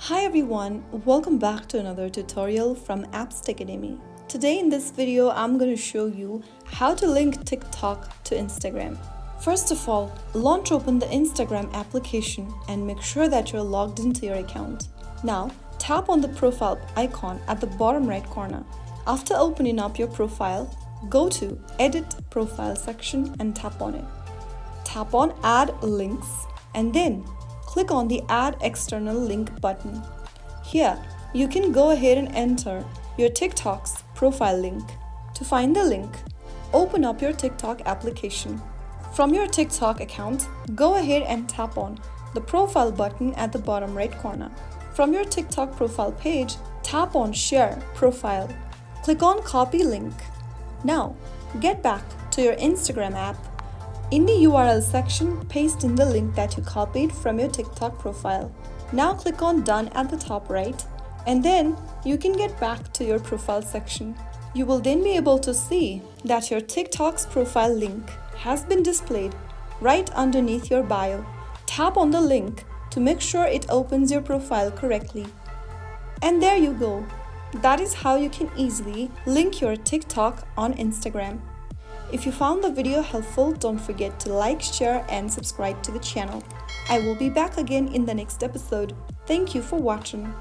Hi everyone, welcome back to another tutorial from Apps Academy. Today in this video, I'm going to show you how to link TikTok to Instagram. First of all, launch open the Instagram application and make sure that you're logged into your account. Now, tap on the profile icon at the bottom right corner. After opening up your profile, go to Edit Profile section and tap on it. Tap on Add Links and then click on the Add External Link button. Here, you can go ahead and enter your TikTok's profile link. To find the link, open up your TikTok application. From your TikTok account, go ahead and tap on the profile button at the bottom right corner. From your TikTok profile page, tap on Share Profile. Click on Copy Link. Now, get back to your Instagram app. In the URL section, paste in the link that you copied from your TikTok profile. Now click on Done at the top right, and then you can get back to your profile section. You will then be able to see that your TikTok's profile link has been displayed right underneath your bio. Tap on the link to make sure it opens your profile correctly. And there you go. That is how you can easily link your TikTok on Instagram. If you found the video helpful, don't forget to like, share, and subscribe to the channel. I will be back again in the next episode. Thank you for watching.